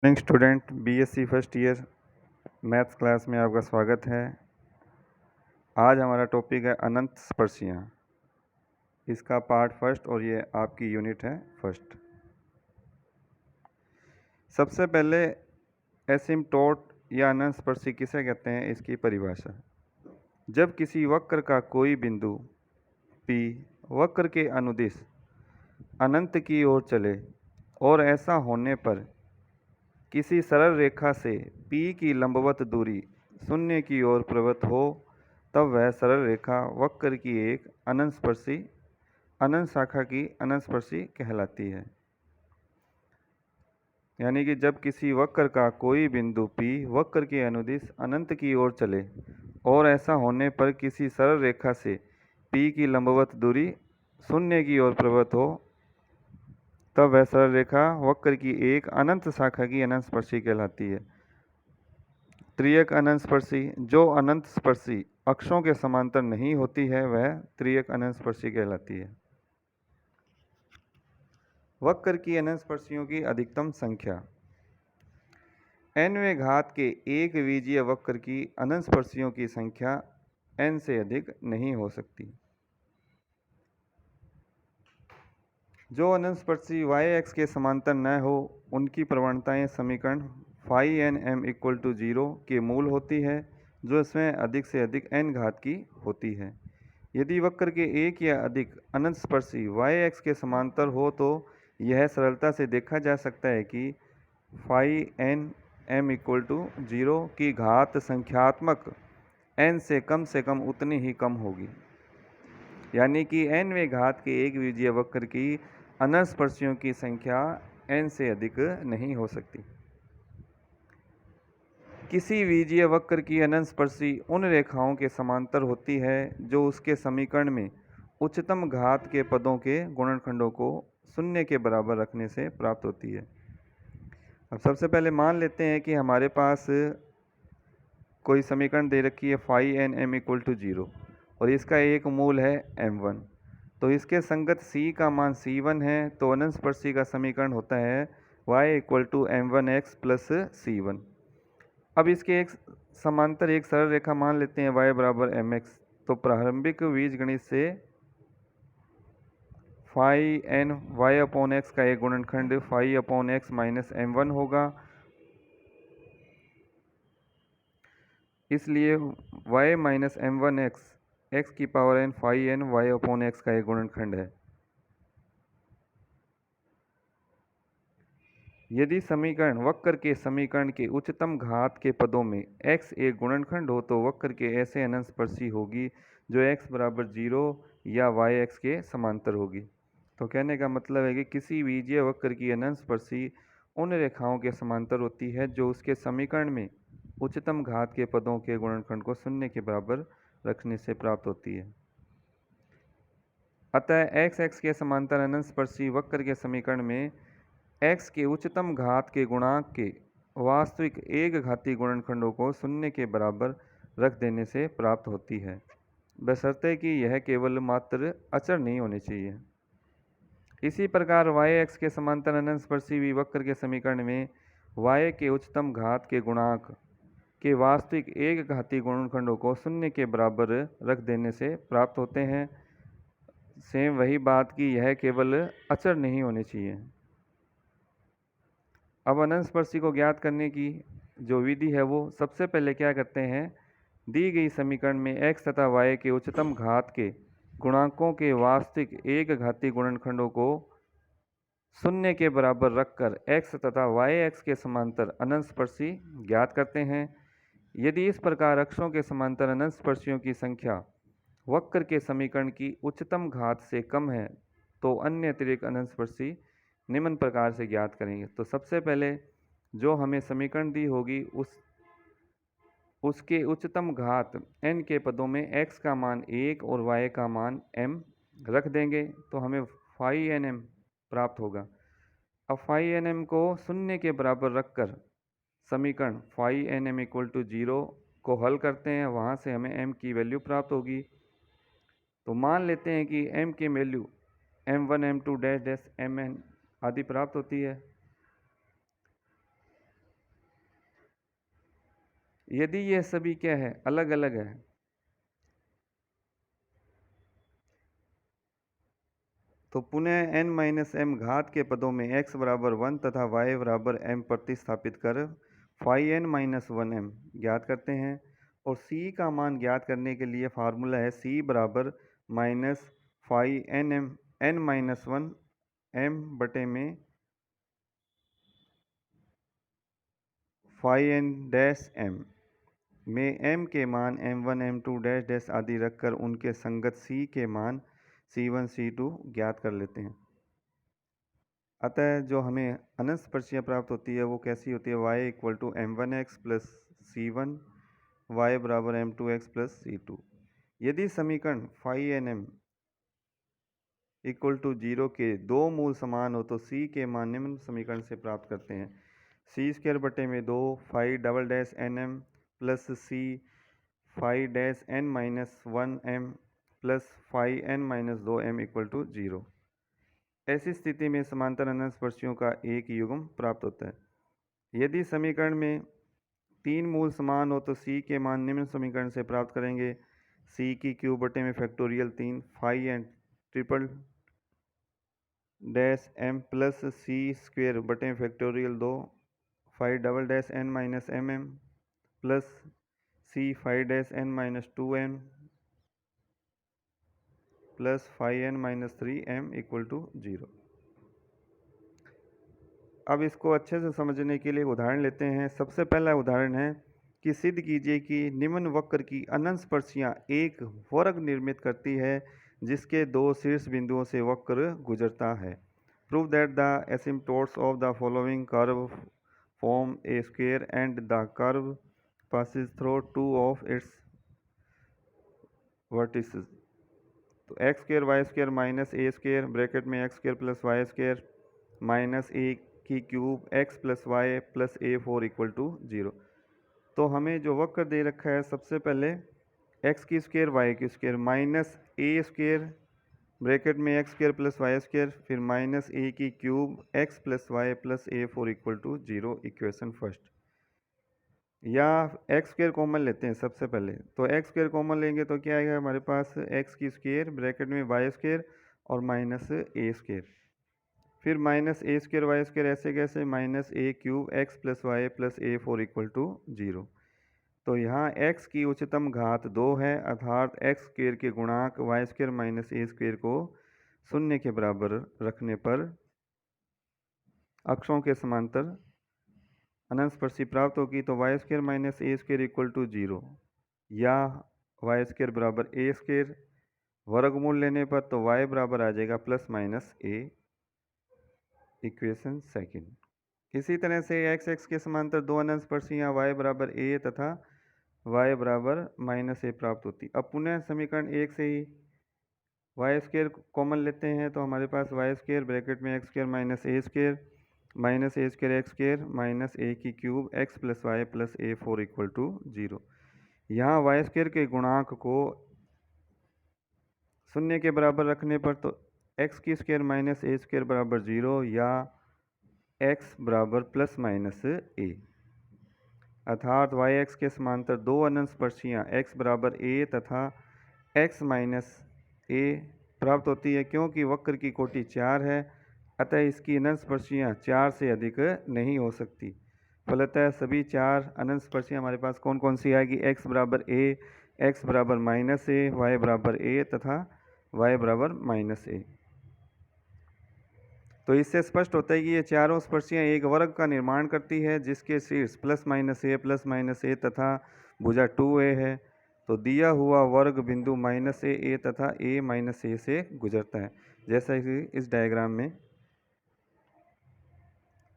Morning student BSc first year maths class में आपका स्वागत है। आज हमारा टॉपिक है अनंत स्पर्शियाँ। इसका पार्ट फर्स्ट और ये आपकी यूनिट है फर्स्ट। सबसे पहले एसिम्प्टोट या अनंत स्पर्शी किसे कहते हैं, इसकी परिभाषा। जब किसी वक्र का कोई बिंदु P वक्र के अनुदिश अनंत की ओर चले और ऐसा होने पर किसी सरल रेखा से P की लंबवत दूरी शून्य की ओर प्रवृत्त हो, तब वह सरल रेखा वक्र की एक अनंत शाखा की अनंत स्पर्शी कहलाती है। यानी कि जब किसी वक्र का कोई बिंदु P वक्र के अनुदिश अनंत की ओर चले और ऐसा होने पर किसी सरल रेखा से P की लंबवत दूरी शून्य की ओर प्रवृत्त हो, तब वह सरल रेखा वक्र की एक अनंत शाखा की अनंत स्पर्शी कहलाती है। त्रियक अनंत स्पर्शी। जो अनंत स्पर्शी अक्षों के समांतर नहीं होती है वह त्रियक अनंत स्पर्शी कहलाती है। वक्र की अनंत स्पर्शियों की अधिकतम संख्या। nवें घात के एक बीजीय वक्र की अनंत स्पर्शियों की संख्या n से अधिक नहीं हो सकती। जो अनंत स्पर्शी y x के समांतर न हो उनकी प्रवणताएं समीकरण phi N M equal to 0 के मूल होती है, जो इसमें अधिक से अधिक n घात की होती है। यदि वक्र के एक या अधिक अनंत स्पर्शी y x के समांतर हो तो यह सरलता से देखा जा सकता है कि phi N M equal to 0 की घात संख्यात्मक n से कम उतनी ही कम होगी। यानी कि nवें घात के एक बीजीय वक्र की अनंत स्पर्शियों की संख्या n से अधिक नहीं हो सकती। किसी बीजीय वक्र की अनंत स्पर्शी उन रेखाओं के समांतर होती है जो उसके समीकरण में उच्चतम घात के पदों के गुणनखंडों को शून्य के बराबर रखने से प्राप्त होती है। अब सबसे पहले मान लेते हैं कि हमारे पास कोई समीकरण दे रखी है phi N M equal to 0 और इसका एक मूल है m1। तो इसके संगत c का मान c1 है, तो अनंत स्पर्शी का समीकरण होता है y equal to m1x plus c1। अब इसके एक समांतर एक सरल रेखा मान लेते हैं y बराबर mx। तो प्रारंभिक बीजगणित से phi n y upon x का एक गुणनखंड phi upon x minus m1 होगा, इसलिए y माइनस m1 x की power n phi n y upon x का एक गुणनखंड है। यदि समीकरण वक्र के समीकरण के उच्चतम घात के पदों में x एक गुणनखंड हो तो वक्र के ऐसे अनंत स्पर्शी होगी जो x बराबर 0 या y x के समांतर होगी। तो कहने का मतलब है कि किसी बीजीय वक्र की अनंत स्पर्शी उन रेखाओं के समांतर होती है जो उसके समीकरण में उच्चतम घात के पदों के गुणनखंड को शून्य के बराबर रखने से प्राप्त होती है। अतः x के समांतर अनंत स्पर्शी वक्र के समीकरण में x के उच्चतम घात के गुणांक के वास्तविक एक घातीय गुणनखंडों को शून्य के बराबर रख देने से प्राप्त होती है, बशर्ते कि यह केवल मात्र अचर नहीं होने चाहिए। इसी प्रकार y के समांतर अनंत स्पर्शी भी वक्र के समीकरण में y के उच्चतम घात के गुणांक के वास्तविक एक घातीय गुणनखंडों को शून्य के बराबर रख देने से प्राप्त होते हैं। सेम वही बात कि यह केवल अचर नहीं होने चाहिए। अब अनंत स्पर्शी को ज्ञात करने की जो विधि है वो सबसे पहले क्या करते हैं, दी गई समीकरण में x तथा y के उच्चतम घात के गुणांकों के वास्तविक एक घातीय गुणनखंडों को शून्य के बराबर रखकर x तथा y के समांतर अनंत स्पर्शी ज्ञात करते हैं। यदि इस प्रकार अक्षों के समांतर अनंत स्पर्शियों की संख्या वक्र के समीकरण की उच्चतम घात से कम है तो अन्य अतिरिक्त अनंत स्पर्शी निम्न प्रकार से ज्ञात करेंगे। तो सबसे पहले जो हमें समीकरण दी होगी उसके उच्चतम घात n के पदों में x का मान 1 और y का मान m रख देंगे तो हमें फाई एन एम प्राप्त होगा। अब फाई एन एम को शून्य के बराबर रखकर समीकरण phi N M equal to 0 को हल करते हैं, वहाँ से हमें m की वैल्यू प्राप्त होगी। तो मान लेते हैं कि m की value m1 m2 dash dash mn आदि प्राप्त होती है। यदि ये सभी क्या है, अलग अलग है, तो पुनः n माइनस m घात के पदों में x बराबर 1 तथा y बराबर m प्रतिस्थापित कर फाई n माइनस 1m ज्ञात करते हैं। और c का मान ज्ञात करने के लिए फार्मूला है c बराबर minus phi n minus 1 m बटे में फाई n डैश m में m के मान m1 m2 डैश डैश आदि रखकर उनके संगत c के मान c1 c2 ज्ञात कर लेते हैं। अतः जो हमें अनंत स्पर्शियाँ प्राप्त होती है वो कैसी होती है, y equal to m1x plus c1 y बराबर m2x प्लस c2। यदि समीकरण phi N M equal to 0 के दो मूल समान हो तो c के मान निम्न समीकरण से प्राप्त करते हैं, सी स्क्वायर बटे में 2 phi double dash N M plus c phi dash n minus 1m plus phi n minus 2m equal to 0। ऐसी स्थिति में समांतर अनंत स्पर्शियों का एक युग्म प्राप्त होता है। यदि समीकरण में तीन मूल समान हो तो c के मान निम्न समीकरण से प्राप्त करेंगे, c की क्यूब बटे में factorial 3 phi N triple dash m plus c square बटे में factorial 2 phi double dash n minus M M plus c phi dash n minus 2m plus phi n minus 3m equal to 0। अब इसको अच्छे से समझने के लिए उदाहरण लेते हैं। सबसे पहला उदाहरण है कि सिद्ध कीजिए कि निम्न वक्र की अनंत स्पर्शियाँ एक वर्ग निर्मित करती है जिसके दो शीर्ष बिंदुओं से वक्र गुजरता है। Prove that the asymptotes of the following curve form a square and the curve passes through two of its vertices. तो x square y square minus a square bracket में x square plus y square minus a की cube x plus y plus a 4 equal to 0। तो हमें जो वक्र दे रखा है, सबसे पहले एक्स की स्क्वायर वाई की square minus a square bracket में x square plus y square फिर माइनस ए की cube x plus y plus a 4 equal to 0 equation first. या एक्स स्क्वायर कॉमन लेते हैं सबसे पहले, तो एक्स स्क्वायर कॉमन लेंगे तो क्या आएगा हमारे पास, एक्स की स्क्वायर ब्रैकेट में वाई स्क्वायर और माइनस ए स्क्वायर फिर minus a square y square ऐसे कैसे, minus a cube x plus y plus a 4 equal to 0। तो यहाँ x की उच्चतम घात 2 है, अर्थात एक्स स्क्वायर के गुणांक Y square minus a square को शून्य के बराबर रखने पर अक्षों के समांतर अनंत स्पर्शी प्राप्त होगी। तो y square minus a square equal to 0 या वाई स्क्वायर बराबर ए स्क्वायर, वर्गमूल लेने पर तो y बराबर आ जाएगा प्लस माइनस ए इक्वेशन सेकंड। इसी तरह से x के समांतर दो अनंत स्पर्शियाँ y बराबर a तथा y बराबर माइनस ए प्राप्त होती। अब पुनः समीकरण एक से ही वाई स्क्वायर कॉमन लेते हैं तो हमारे पास वाई स्क्वायर ब्रैकेट में x square minus a square x square minus a की cube x plus y plus a 4 equal to 0। यहाँ वाई स्क्वायर के गुणांक को शून्य के बराबर रखने पर तो एक्स की स्क्वायर माइनस ए स्क्वायर बराबर 0 या एक्स बराबर प्लस माइनस ए, अर्थात वाई एक्स के समांतर दो अनंत स्पर्शियाँ एक्स बराबर ए तथा एक्स माइनस ए प्राप्त होती है। क्योंकि वक्र की कोटि 4 है, अतः इसकी अनंत स्पर्शियाँ 4 से अधिक नहीं हो सकती। फलतः सभी चार अनंत स्पर्शियाँ हमारे पास कौन कौन सी आएगी, एक्स बराबर ए, एक्स बराबर माइनस ए, वाई बराबर ए तथा वाई बराबर माइनस ए। तो इससे स्पष्ट होता है कि ये चारों स्पर्शियाँ एक वर्ग का निर्माण करती है जिसके शीर्ष प्लस माइनस ए तथा भुजा 2a है। तो दिया हुआ वर्ग बिंदु माइनस ए तथा a माइनस ए से गुजरता है, जैसा कि इस डायग्राम में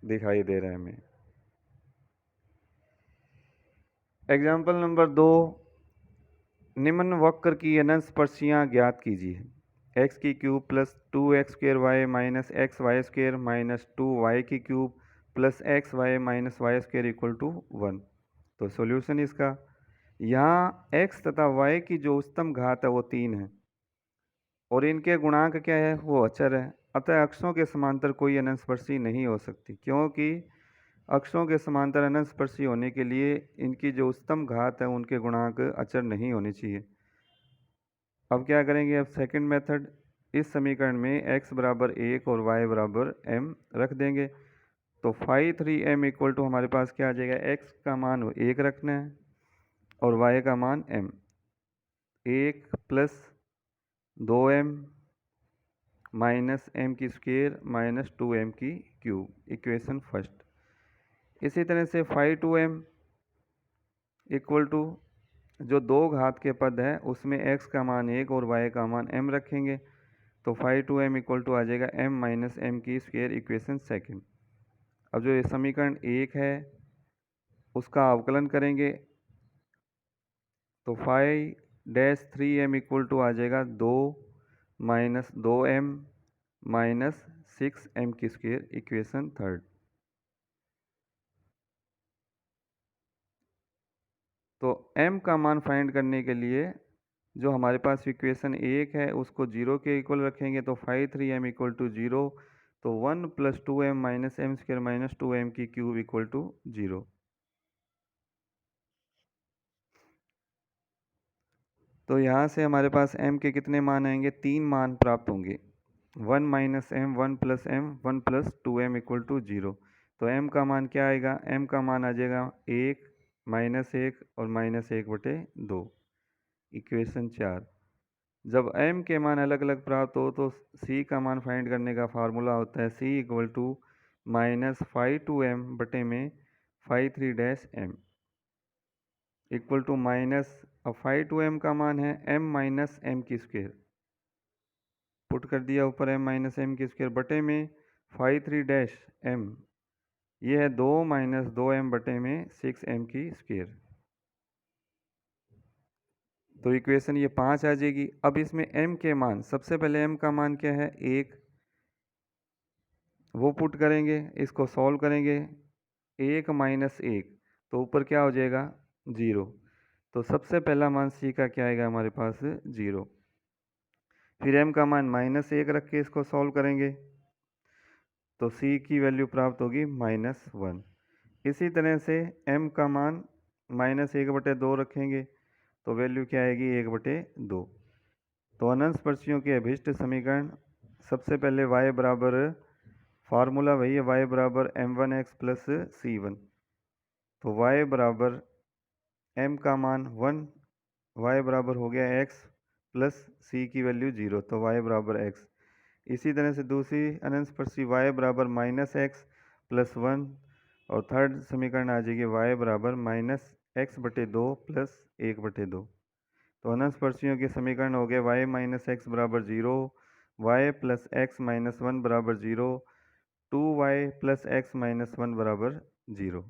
दिखाई दे रहा है हमें। एग्जाम्पल नंबर 2, निम्न वक्र की अनंत स्पर्शियाँ ज्ञात कीजिए। एक्स की cube plus 2x square y minus x y square minus 2y की cube plus x y minus y square equal to 1। तो सॉल्यूशन इसका, यहाँ x तथा y की जो उच्चतम घात है वो 3 है और इनके गुणांक क्या है, वो अचर है। अतः अक्षों के समांतर कोई अनंत स्पर्शी नहीं हो सकती, क्योंकि अक्षरों के समांतर अनंत स्पर्शी होने के लिए इनकी जो उच्चतम घात है उनके गुणांक अचर नहीं होने चाहिए। अब क्या करेंगे, अब सेकंड मेथड, इस समीकरण में x बराबर 1 और y बराबर m रख देंगे। तो फाई 3m इक्वल टू हमारे पास क्या आ जाएगा, x का मान 1 रखना है और y का मान m, 1 plus 2m minus m की स्क्वायर माइनस 2m की क्यूब, इक्वेशन फर्स्ट। इसी तरह से फाई 2m इक्वल टू जो दो घात के पद है उसमें x का मान 1 और y का मान m रखेंगे। तो फाई 2m इक्वल टू आ जाएगा m माइनस m की स्क्वायर, इक्वेशन सेकंड। अब जो ये समीकरण 1 है उसका अवकलन करेंगे तो phi dash 3m equal to आ जाएगा 2 माइनस 2m माइनस 6m की स्क्वायर, इक्वेशन थर्ड। तो m का मान फाइंड करने के लिए जो हमारे पास इक्वेशन 1 है उसको 0 के इक्वल रखेंगे। तो फाई 3m इक्वल टू 0, तो 1 plus 2m minus m square minus 2m की क्यूब इक्वल टू 0। तो यहाँ से हमारे पास m के कितने मान आएंगे, 3 मान प्राप्त होंगे, 1 minus m, 1 plus m, 1 plus 2m equal to 0। तो m का मान क्या आएगा, m का मान आ जाएगा 1 माइनस 1 और माइनस 1/2, इक्वेशन 4। जब m के मान अलग अलग प्राप्त हो तो c का मान फाइंड करने का फार्मूला होता है c equal to minus phi 2m बटे में phi 3 dash m equal to minus, अब फाई 2m का मान है m माइनस m की स्क्वायर, पुट कर दिया ऊपर m माइनस m की स्क्वायर बटे में फाई 3 डैश m, ये है 2 माइनस 2m बटे में 6m की स्क्वायर। तो इक्वेशन ये 5 आ जाएगी। अब इसमें m के मान, सबसे पहले m का मान क्या है 1, वो पुट करेंगे, इसको सॉल्व करेंगे, 1 माइनस 1, तो ऊपर क्या हो जाएगा 0। तो सबसे पहला मान c का क्या आएगा हमारे पास 0। फिर m का मान माइनस 1 रख के इसको सॉल्व करेंगे तो c की वैल्यू प्राप्त होगी -1। इसी तरह से m का मान -1/2 रखेंगे तो वैल्यू क्या आएगी 1/2। तो अनंत स्पर्शियों के अभीष्ट समीकरण, सबसे पहले y बराबर, फार्मूला वही है, y बराबर m1x प्लस c1। तो y बराबर m का मान 1, y बराबर हो गया x प्लस c की वैल्यू 0, तो y बराबर x। इसी तरह से दूसरी अनंत स्पर्शी y बराबर -x प्लस 1, और थर्ड समीकरण आ जाएगी y बराबर -x/2 प्लस 1/2। तो अनंत स्पर्शियों के समीकरण हो गए y माइनस एक्स बराबर 0, y प्लस एक्स माइनस 1 बराबर 0, 2y प्लस एक्स माइनस 1 बराबर 0।